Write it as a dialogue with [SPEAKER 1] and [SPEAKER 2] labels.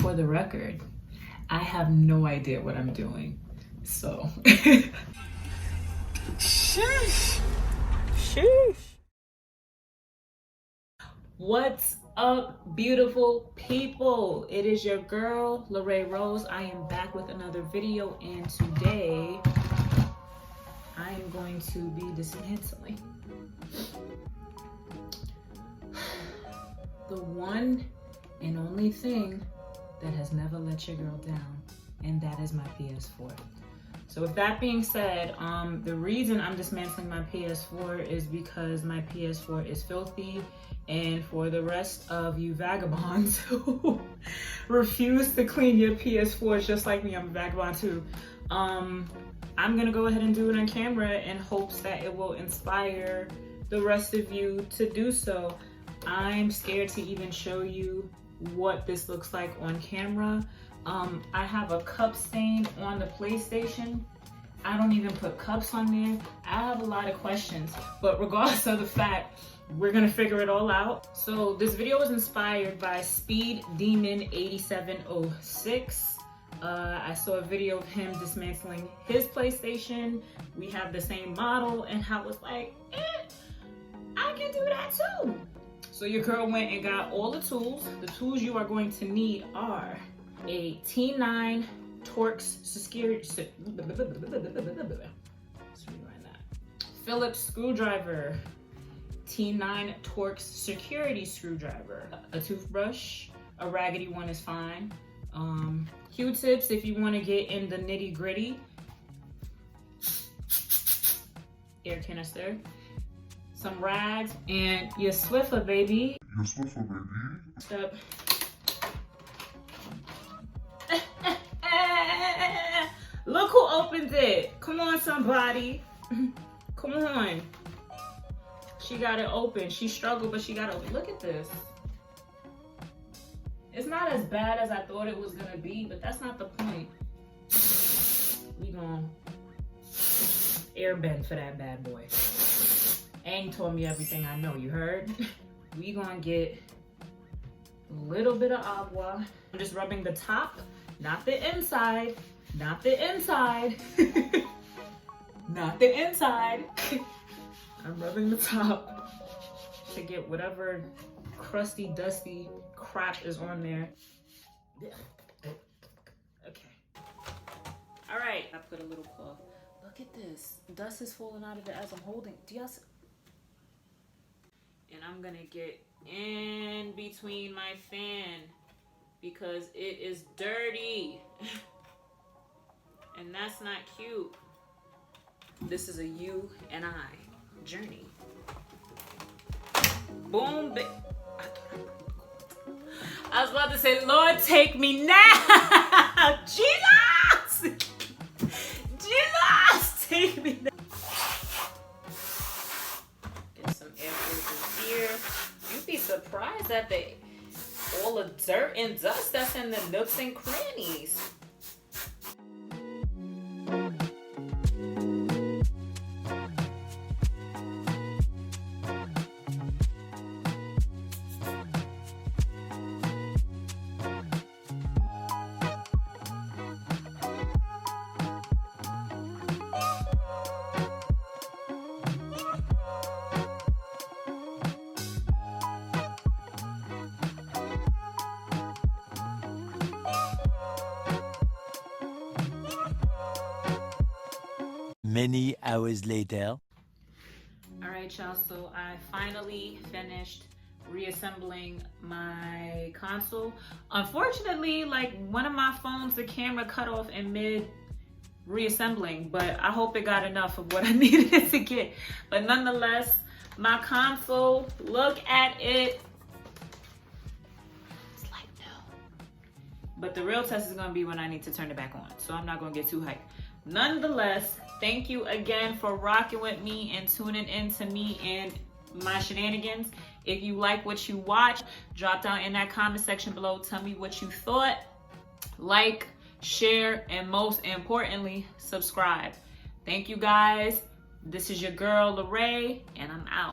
[SPEAKER 1] For the record, I have no idea what I'm doing, so. Sheesh. Sheesh. What's up, beautiful people? It is your girl, Lorraine Rose. I am back with another video, and today I am going to be dismantling the one and only thing that has never let your girl down, and that is my PS4. So with that being said, the reason I'm dismantling my PS4 is because my PS4 is filthy, and for the rest of you vagabonds who refuse to clean your PS4s just like me, I'm a vagabond too, I'm gonna go ahead and do it on camera in hopes that it will inspire the rest of you to do so. I'm scared to even show you what this looks like on camera. I have a cup stain on the PlayStation. I don't even put cups on there. I have a lot of questions, but regardless of the fact, we're gonna figure it all out. So this video was inspired by Speed Demon 8706. I saw a video of him dismantling his PlayStation. We have the same model, and I was like, I can do that too. So your girl went and got all the tools. The tools you are going to need are a T9 Torx Phillips screwdriver, T9 Torx security screwdriver, a toothbrush, a raggedy one is fine, Q-tips if you want to get in the nitty gritty, air canister, some rags, and your Swiffer, baby.
[SPEAKER 2] Your Swiffer, baby.
[SPEAKER 1] Step. Look who opened it. Come on, somebody. Come on. She got it open. She struggled, but she got it open. Look at this. It's not as bad as I thought it was gonna be, but that's not the point. We gonna airbend for that bad boy. Aang told me everything I know, you heard? We gonna get a little bit of agua. I'm just rubbing the top, not the inside, not the inside, not the inside. I'm rubbing the top to get whatever crusty, dusty crap is on there. Okay. All right, I put a little cloth. Look at this. Dust is falling out of it as I'm holding. Do y'all see? And I'm gonna get in between my fan because it is dirty. And that's not cute. This is a you and I journey. Boom. I was about to say, Lord, take me now. Jesus. Jesus, take me now. You'd be surprised at all the dirt and dust that's in the nooks and crannies.
[SPEAKER 3] Many hours later.
[SPEAKER 1] All right, y'all, so I finally finished reassembling my console. Unfortunately, like one of my phones, the camera cut off in mid reassembling, but I hope it got enough of what I needed it to get. But nonetheless, my console, look at it. It's like no. But the real test is gonna be when I need to turn it back on, so I'm not gonna get too hyped. Nonetheless, thank you again for rocking with me and tuning in to me and my shenanigans. If you like what you watch, drop down in that comment section below. Tell me what you thought. Like, share, and most importantly, subscribe. Thank you guys. This is your girl, Lorraine, and I'm out.